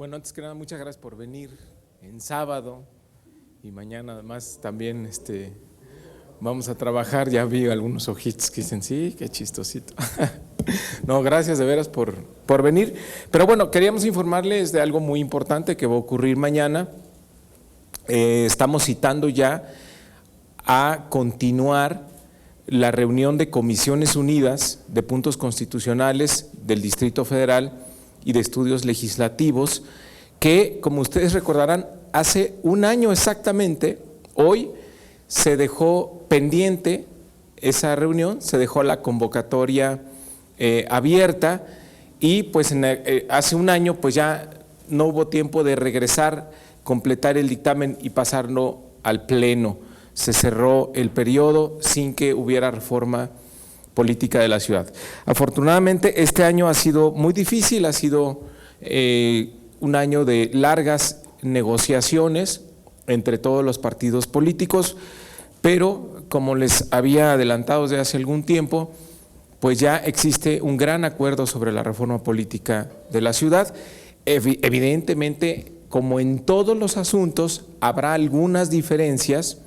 Bueno, antes que nada, muchas gracias por venir en sábado y mañana además también vamos a trabajar. Ya vi algunos ojitos que dicen, sí, qué chistosito. No, gracias de veras por venir. Pero bueno, queríamos informarles de algo muy importante que va a ocurrir mañana. Estamos citando ya a continuar la reunión de Comisiones Unidas de Puntos Constitucionales del Distrito Federal y de Estudios Legislativos, que, como ustedes recordarán, hace un año exactamente, hoy se dejó pendiente esa reunión, se dejó la convocatoria abierta y pues hace un año pues ya no hubo tiempo de regresar, completar el dictamen y pasarlo al Pleno. Se cerró el periodo sin que hubiera reforma política de la ciudad. Afortunadamente este año ha sido muy difícil, ha sido un año de largas negociaciones entre todos los partidos políticos, pero como les había adelantado desde hace algún tiempo, pues ya existe un gran acuerdo sobre la reforma política de la ciudad. Evidentemente, como en todos los asuntos, habrá algunas diferencias,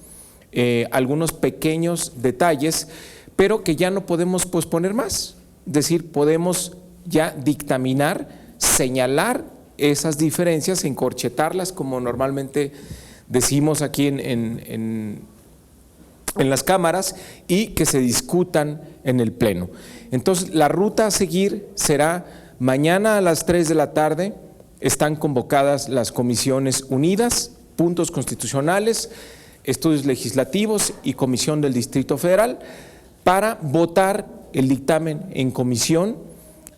algunos pequeños detalles, pero que ya no podemos posponer más. Es decir, podemos ya dictaminar, señalar esas diferencias, encorchetarlas, como normalmente decimos aquí en las cámaras, y que se discutan en el Pleno. Entonces, la ruta a seguir será mañana a las 3 de la tarde, están convocadas las Comisiones Unidas, Puntos Constitucionales, Estudios Legislativos y Comisión del Distrito Federal, para votar el dictamen en comisión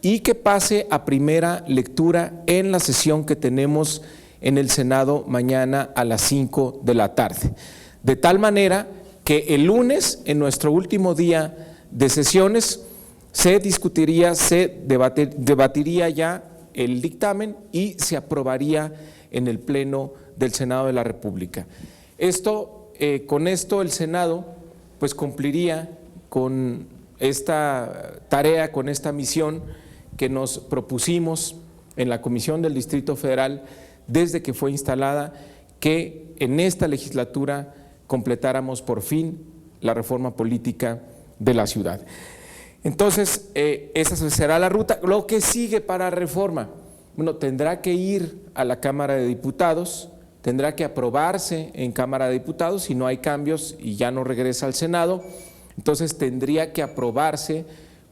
y que pase a primera lectura en la sesión que tenemos en el Senado mañana a las 5 de la tarde. De tal manera que el lunes, en nuestro último día de sesiones, se discutiría, se debatiría ya el dictamen y se aprobaría en el Pleno del Senado de la República. Con esto el Senado pues cumpliría con esta tarea, con esta misión que nos propusimos en la Comisión del Distrito Federal desde que fue instalada, que en esta legislatura completáramos por fin la reforma política de la ciudad. Entonces, esa será la ruta. Lo que sigue para reforma, bueno, tendrá que ir a la Cámara de Diputados, tendrá que aprobarse en Cámara de Diputados, si no hay cambios y ya no regresa al Senado. Entonces tendría que aprobarse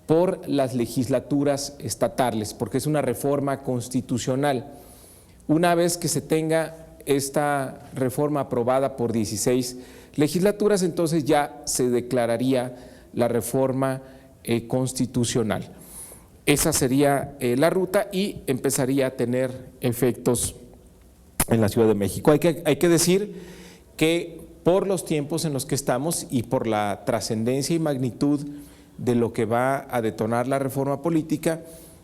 por las legislaturas estatales, porque es una reforma constitucional. Una vez que se tenga esta reforma aprobada por 16 legislaturas, entonces ya se declararía la reforma constitucional. Esa sería la ruta y empezaría a tener efectos en la Ciudad de México. Hay que decir que por los tiempos en los que estamos y por la trascendencia y magnitud de lo que va a detonar la reforma política,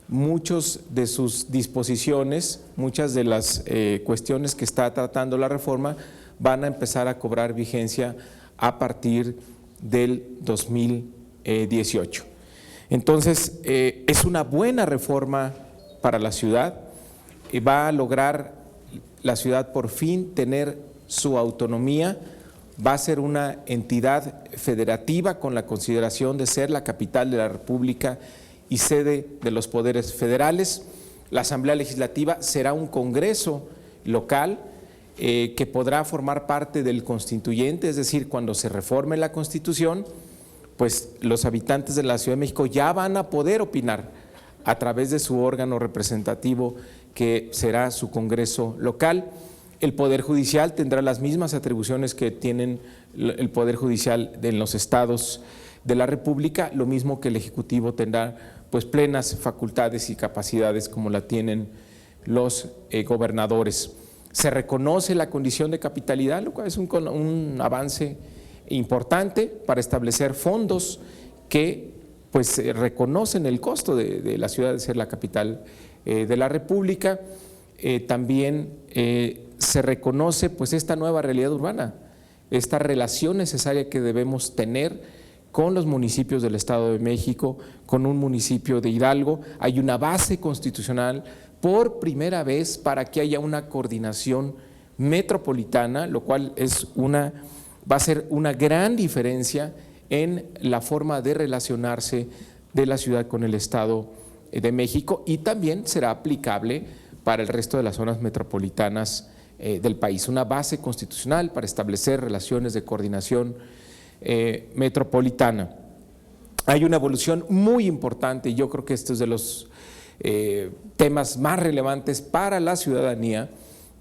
muchas de sus disposiciones, muchas de las cuestiones que está tratando la reforma van a empezar a cobrar vigencia a partir del 2018. Entonces, es una buena reforma para la ciudad, va a lograr la ciudad por fin tener su autonomía, va a ser una entidad federativa con la consideración de ser la capital de la República y sede de los poderes federales. La Asamblea Legislativa será un congreso local que podrá formar parte del constituyente, es decir, cuando se reforme la Constitución, pues los habitantes de la Ciudad de México ya van a poder opinar a través de su órgano representativo, que será su congreso local. El Poder Judicial tendrá las mismas atribuciones que tienen el Poder Judicial en los estados de la República, lo mismo que el Ejecutivo tendrá pues plenas facultades y capacidades como la tienen los gobernadores. Se reconoce la condición de capitalidad, lo cual es un avance importante para establecer fondos que pues reconocen el costo de la ciudad de ser la capital de la República. También se reconoce pues esta nueva realidad urbana, esta relación necesaria que debemos tener con los municipios del Estado de México, con un municipio de Hidalgo. Hay una base constitucional por primera vez para que haya una coordinación metropolitana, lo cual va a ser una gran diferencia en la forma de relacionarse de la ciudad con el Estado de México, y también será aplicable para el resto de las zonas metropolitanas del país. Una base constitucional para establecer relaciones de coordinación metropolitana. Hay una evolución muy importante, y yo creo que esto es de los temas más relevantes para la ciudadanía,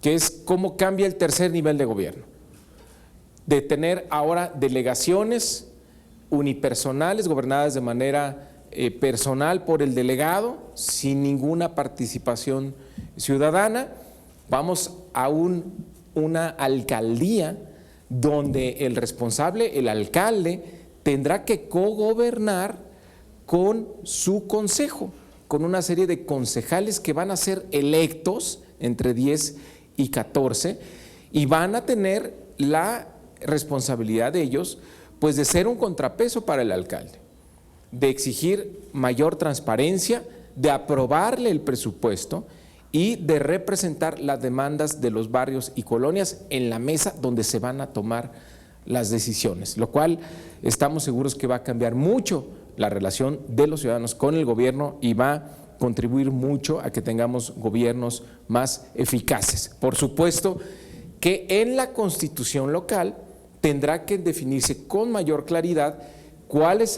que es cómo cambia el tercer nivel de gobierno, de tener ahora delegaciones unipersonales gobernadas de manera personal por el delegado, sin ninguna participación ciudadana. Vamos a una alcaldía donde el responsable, el alcalde, tendrá que cogobernar con su consejo, con una serie de concejales que van a ser electos entre 10 y 14 y van a tener la responsabilidad de ellos, pues, de ser un contrapeso para el alcalde, de exigir mayor transparencia, de aprobarle el presupuesto y de representar las demandas de los barrios y colonias en la mesa donde se van a tomar las decisiones, lo cual estamos seguros que va a cambiar mucho la relación de los ciudadanos con el gobierno y va a contribuir mucho a que tengamos gobiernos más eficaces. Por supuesto que en la Constitución local tendrá que definirse con mayor claridad cuáles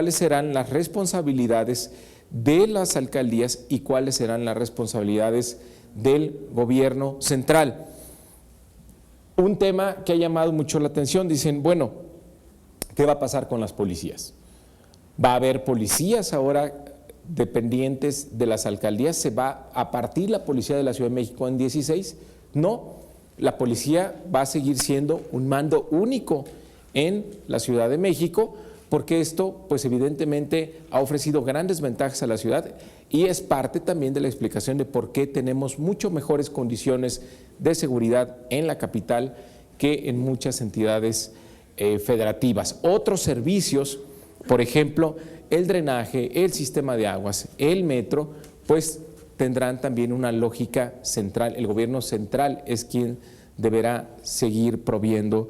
serán las responsabilidades de las alcaldías y cuáles serán las responsabilidades del gobierno central. Un tema que ha llamado mucho la atención, dicen, bueno, ¿qué va a pasar con las policías? ¿Va a haber policías ahora dependientes de las alcaldías? ¿Se va a partir la policía de la Ciudad de México en 16? No, la policía va a seguir siendo un mando único en la Ciudad de México, porque esto, pues, evidentemente ha ofrecido grandes ventajas a la ciudad y es parte también de la explicación de por qué tenemos mucho mejores condiciones de seguridad en la capital que en muchas entidades federativas. Otros servicios, por ejemplo, el drenaje, el sistema de aguas, el metro, pues tendrán también una lógica central. El gobierno central es quien deberá seguir proveyendo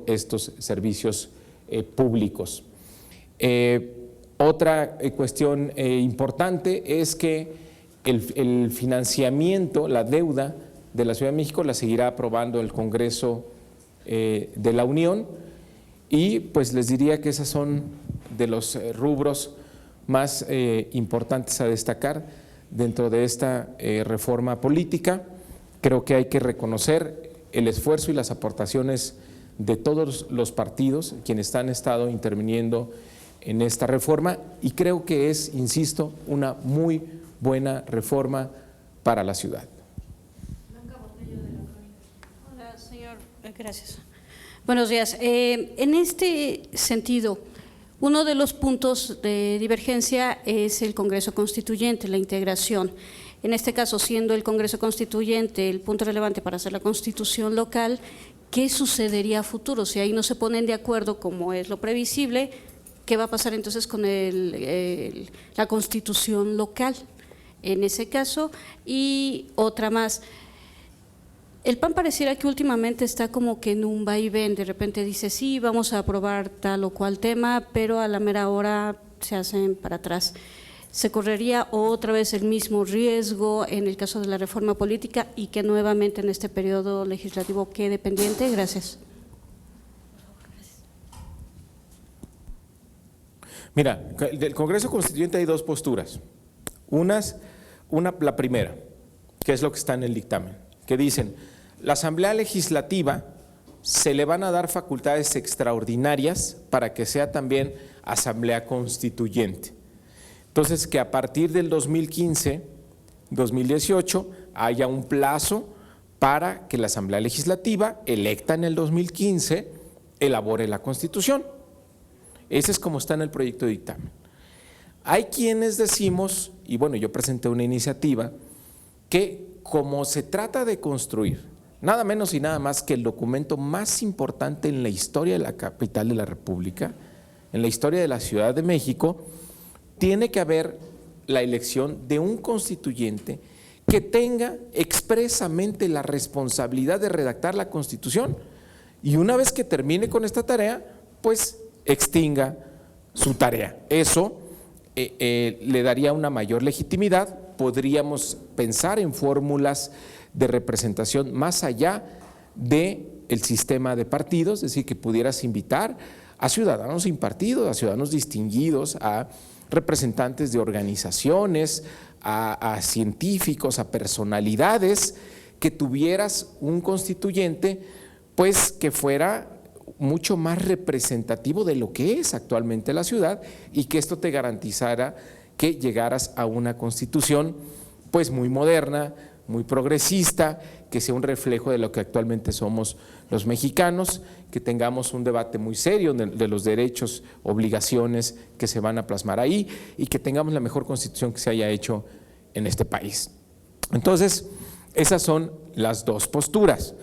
estos servicios públicos. Otra cuestión importante es que el financiamiento, la deuda de la Ciudad de México la seguirá aprobando el Congreso de la Unión, y pues les diría que esos son de los rubros más importantes a destacar dentro de esta reforma política. Creo que hay que reconocer el esfuerzo y las aportaciones de todos los partidos quienes han estado interviniendo en esta reforma, y creo que es, insisto, una muy buena reforma para la ciudad. Hola, señor. Gracias. Buenos días. En este sentido, uno de los puntos de divergencia es el Congreso Constituyente, la integración. En este caso, siendo el Congreso Constituyente el punto relevante para hacer la Constitución local, ¿qué sucedería a futuro? Si ahí no se ponen de acuerdo, como es lo previsible, ¿qué va a pasar entonces con la Constitución local en ese caso? Y otra más, el PAN pareciera que últimamente está como que en un vaivén, de repente dice sí, vamos a aprobar tal o cual tema, pero a la mera hora se hacen para atrás. ¿Se correría otra vez el mismo riesgo en el caso de la reforma política y que nuevamente en este periodo legislativo quede pendiente? Gracias. Mira, del Congreso Constituyente hay dos posturas. La primera, que es lo que está en el dictamen, que dicen, la Asamblea Legislativa se le van a dar facultades extraordinarias para que sea también Asamblea Constituyente. Entonces, que a partir del 2015, 2018, haya un plazo para que la Asamblea Legislativa, electa en el 2015, elabore la Constitución. Ese es como está en el proyecto de dictamen. Hay quienes decimos, y bueno, yo presenté una iniciativa, que como se trata de construir nada menos y nada más que el documento más importante en la historia de la capital de la República, en la historia de la Ciudad de México, tiene que haber la elección de un constituyente que tenga expresamente la responsabilidad de redactar la Constitución y una vez que termine con esta tarea, pues extinga su tarea. Eso le daría una mayor legitimidad, podríamos pensar en fórmulas de representación más allá del sistema de partidos, es decir, que pudieras invitar a ciudadanos sin partido, a ciudadanos distinguidos, a representantes de organizaciones, a científicos, a personalidades, que tuvieras un constituyente pues que fuera mucho más representativo de lo que es actualmente la ciudad y que esto te garantizara que llegaras a una constitución pues muy moderna, muy progresista, que sea un reflejo de lo que actualmente somos los mexicanos, que tengamos un debate muy serio de los derechos, obligaciones que se van a plasmar ahí y que tengamos la mejor constitución que se haya hecho en este país. Entonces, esas son las dos posturas.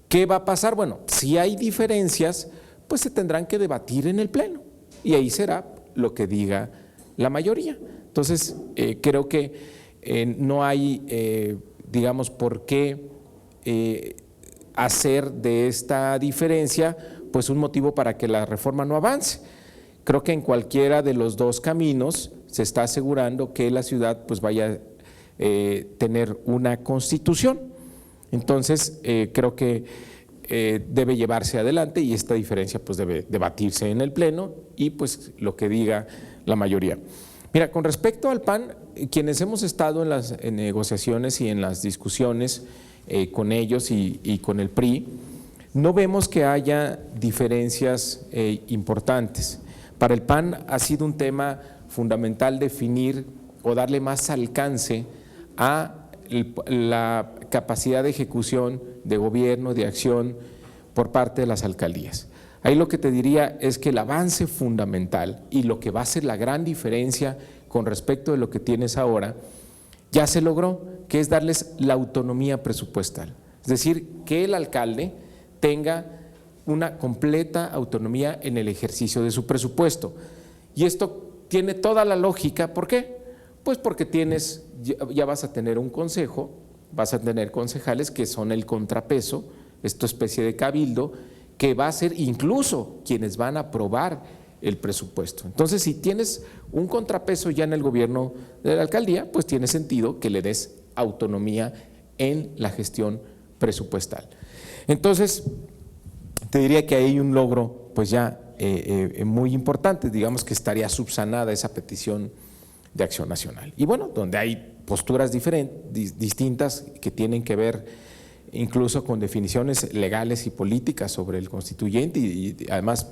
¿Qué va a pasar? Bueno, si hay diferencias, pues se tendrán que debatir en el Pleno y ahí será lo que diga la mayoría. Entonces, creo que no hay, digamos, por qué hacer de esta diferencia pues un motivo para que la reforma no avance. Creo que en cualquiera de los dos caminos se está asegurando que la ciudad pues vaya a tener una constitución. Entonces, creo que debe llevarse adelante y esta diferencia pues debe debatirse en el Pleno y pues lo que diga la mayoría. Mira, con respecto al PAN, quienes hemos estado en las negociaciones y en las discusiones con ellos y con el PRI, no vemos que haya diferencias importantes. Para el PAN ha sido un tema fundamental definir o darle más alcance a la capacidad de ejecución, de gobierno, de acción por parte de las alcaldías. Ahí lo que te diría es que el avance fundamental y lo que va a ser la gran diferencia con respecto de lo que tienes ahora, ya se logró, que es darles la autonomía presupuestal. Es decir, que el alcalde tenga una completa autonomía en el ejercicio de su presupuesto. Y esto tiene toda la lógica, ¿por qué? Pues porque ya vas a tener un consejo, vas a tener concejales que son el contrapeso, esta especie de cabildo, que va a ser incluso quienes van a aprobar el presupuesto. Entonces, si tienes un contrapeso ya en el gobierno de la alcaldía, pues tiene sentido que le des autonomía en la gestión presupuestal. Entonces, te diría que hay un logro pues ya muy importante, digamos que estaría subsanada esa petición de Acción Nacional. Y bueno, donde hay posturas distintas que tienen que ver incluso con definiciones legales y políticas sobre el constituyente y además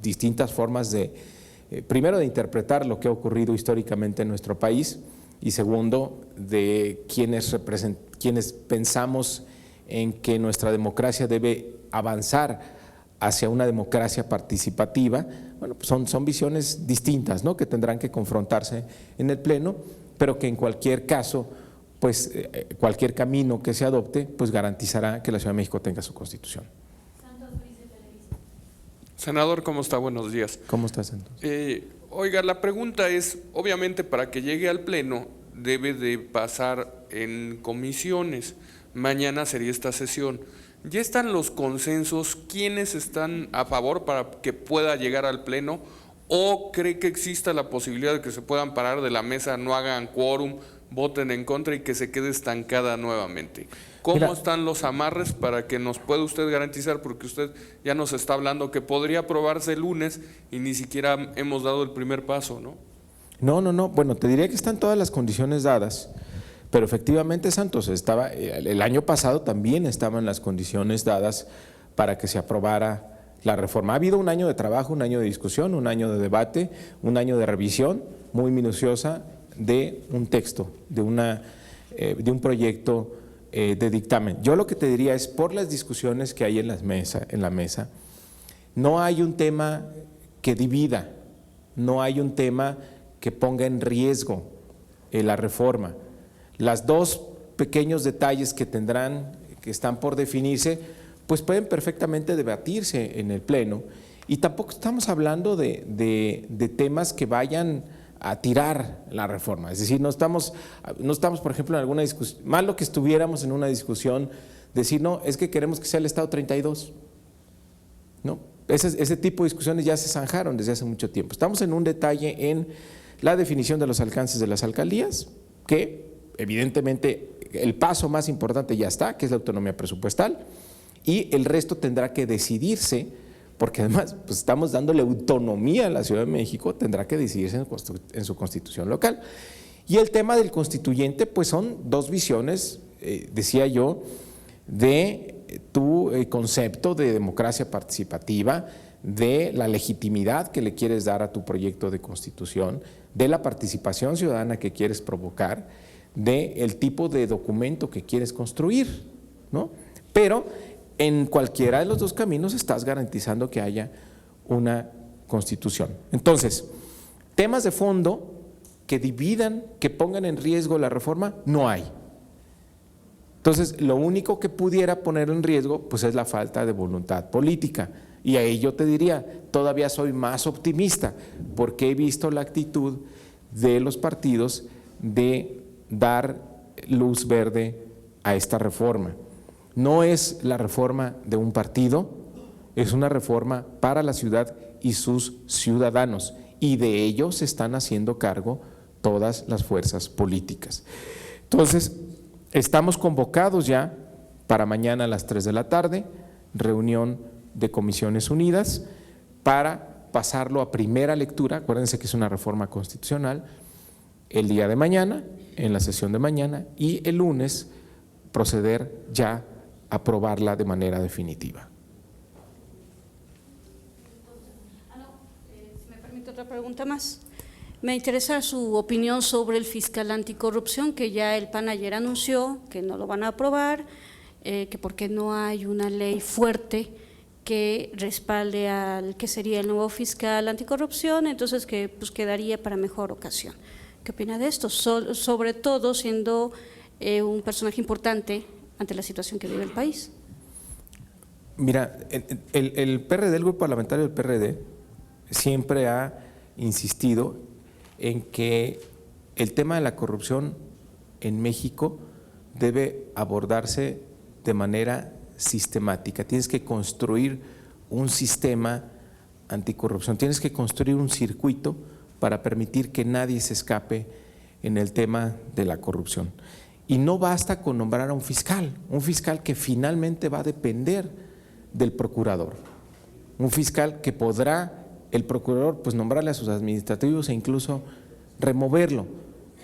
distintas formas de, primero, de interpretar lo que ha ocurrido históricamente en nuestro país y segundo, de quienes pensamos en que nuestra democracia debe avanzar hacia una democracia participativa. Bueno, pues son visiones distintas, ¿no?, que tendrán que confrontarse en el Pleno, pero que en cualquier caso, pues cualquier camino que se adopte, pues garantizará que la Ciudad de México tenga su Constitución. Senador, ¿cómo está? Buenos días. ¿Cómo estás, Santos? Oiga, la pregunta es, obviamente para que llegue al Pleno debe de pasar en comisiones. Mañana sería esta sesión. ¿Ya están los consensos? ¿Quiénes están a favor para que pueda llegar al Pleno? ¿O cree que exista la posibilidad de que se puedan parar de la mesa, no hagan quórum, voten en contra y que se quede estancada nuevamente? ¿Cómo están los amarres para que nos pueda usted garantizar? Porque usted ya nos está hablando que podría aprobarse el lunes y ni siquiera hemos dado el primer paso, ¿no? No. Bueno, te diría que están todas las condiciones dadas, pero efectivamente, Santos, el año pasado también estaban las condiciones dadas para que se aprobara la reforma. Ha habido un año de trabajo, un año de discusión, un año de debate, un año de revisión muy minuciosa de un texto, de un proyecto de dictamen. Yo lo que te diría es, por las discusiones que hay en la mesa, no hay un tema que divida, no hay un tema que ponga en riesgo la reforma. Las dos pequeños detalles que están por definirse, pues pueden perfectamente debatirse en el Pleno Y tampoco estamos hablando de temas que vayan a tirar la reforma. Es decir, no estamos, por ejemplo, en alguna discusión, malo que estuviéramos en una discusión, decir, no, es que queremos que sea el Estado 32. ¿No? Ese tipo de discusiones ya se zanjaron desde hace mucho tiempo. Estamos en un detalle en la definición de los alcances de las alcaldías, que evidentemente el paso más importante ya está, que es la autonomía presupuestal, y el resto tendrá que decidirse, porque además pues estamos dándole autonomía a la Ciudad de México, tendrá que decidirse en su constitución local. Y el tema del constituyente, pues son dos visiones, decía yo, de tu concepto de democracia participativa, de la legitimidad que le quieres dar a tu proyecto de constitución, de la participación ciudadana que quieres provocar, del tipo de documento que quieres construir, ¿no? Pero en cualquiera de los dos caminos estás garantizando que haya una constitución. Entonces, temas de fondo que dividan, que pongan en riesgo la reforma, no hay. Entonces, lo único que pudiera poner en riesgo pues es la falta de voluntad política. Y ahí yo te diría, todavía soy más optimista, porque he visto la actitud de los partidos de dar luz verde a esta reforma. No es la reforma de un partido, es una reforma para la ciudad y sus ciudadanos, y de ello se están haciendo cargo todas las fuerzas políticas. Entonces, estamos convocados ya para mañana a las 3 de la tarde, reunión de Comisiones Unidas, para pasarlo a primera lectura. Acuérdense que es una reforma constitucional, el día de mañana, en la sesión de mañana, y el lunes proceder ya a aprobarla de manera definitiva. Si me permite otra pregunta más. Me interesa su opinión sobre el fiscal anticorrupción, que ya el PAN ayer anunció que no lo van a aprobar, que porque no hay una ley fuerte que respalde al que sería el nuevo fiscal anticorrupción, entonces que pues quedaría para mejor ocasión. ¿Qué opina de esto? Sobre todo siendo un personaje importante ante la situación que vive el país. Mira, el PRD, el grupo parlamentario del PRD, siempre ha insistido en que el tema de la corrupción en México debe abordarse de manera sistemática. Tienes que construir un sistema anticorrupción, tienes que construir un circuito para permitir que nadie se escape en el tema de la corrupción. Y no basta con nombrar a un fiscal que finalmente va a depender del procurador, un fiscal que podrá el procurador pues nombrarle a sus administrativos e incluso removerlo.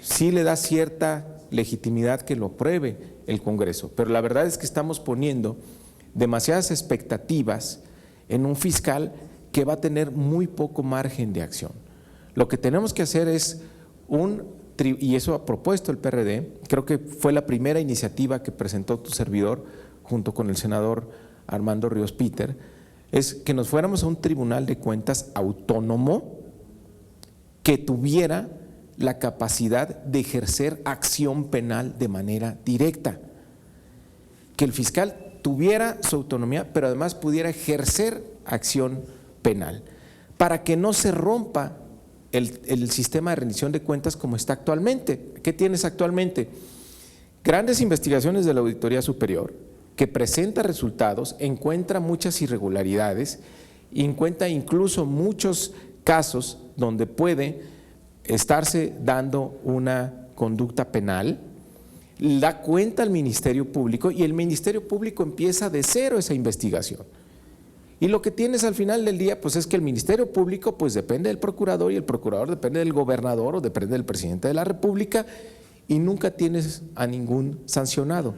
Sí le da cierta legitimidad que lo apruebe el Congreso, pero la verdad es que estamos poniendo demasiadas expectativas en un fiscal que va a tener muy poco margen de acción. Lo que tenemos que hacer es y eso ha propuesto el PRD, creo que fue la primera iniciativa que presentó tu servidor junto con el senador Armando Ríos Peter, es que nos fuéramos a un tribunal de cuentas autónomo que tuviera la capacidad de ejercer acción penal de manera directa, que el fiscal tuviera su autonomía, pero además pudiera ejercer acción penal, para que no se rompa el sistema de rendición de cuentas como está actualmente. ¿Qué tienes actualmente? Grandes investigaciones de la Auditoría Superior, que presenta resultados, encuentra muchas irregularidades, encuentra incluso muchos casos donde puede estarse dando una conducta penal, da cuenta al Ministerio Público y el Ministerio Público empieza de cero esa investigación. Y lo que tienes al final del día pues es que el Ministerio Público pues depende del procurador y el procurador depende del gobernador o depende del presidente de la República y nunca tienes a ningún sancionado.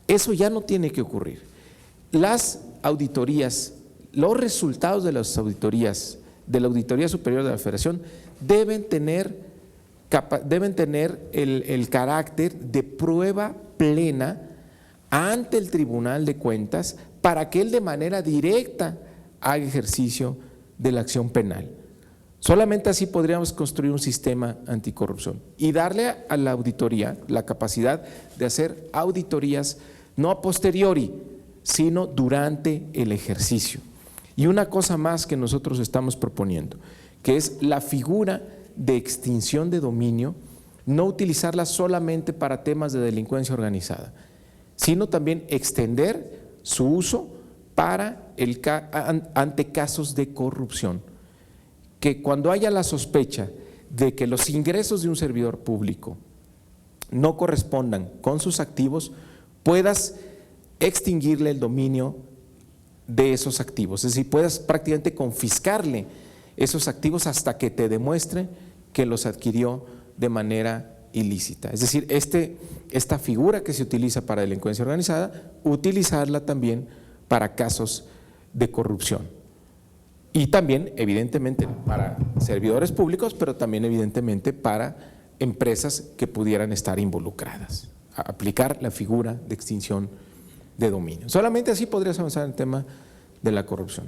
Eso ya no tiene que ocurrir. Las auditorías, los resultados de las auditorías, de la Auditoría Superior de la Federación deben tener el carácter de prueba plena ante el Tribunal de Cuentas para que él de manera directa haga ejercicio de la acción penal. Solamente así podríamos construir un sistema anticorrupción y darle a la auditoría la capacidad de hacer auditorías no a posteriori, sino durante el ejercicio. Y una cosa más que nosotros estamos proponiendo, que es la figura de extinción de dominio, no utilizarla solamente para temas de delincuencia organizada, sino también extender su uso para ante casos de corrupción. Que cuando haya la sospecha de que los ingresos de un servidor público no correspondan con sus activos, puedas extinguirle el dominio de esos activos, es decir, puedas prácticamente confiscarle esos activos hasta que te demuestre que los adquirió de manera ilícita. Es decir, esta figura que se utiliza para delincuencia organizada, utilizarla también para casos de corrupción. Y también, evidentemente, para servidores públicos, pero también, evidentemente, para empresas que pudieran estar involucradas. Aplicar la figura de extinción de dominio. Solamente así podrías avanzar en el tema de la corrupción.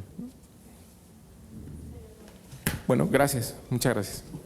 Bueno, gracias. Muchas gracias.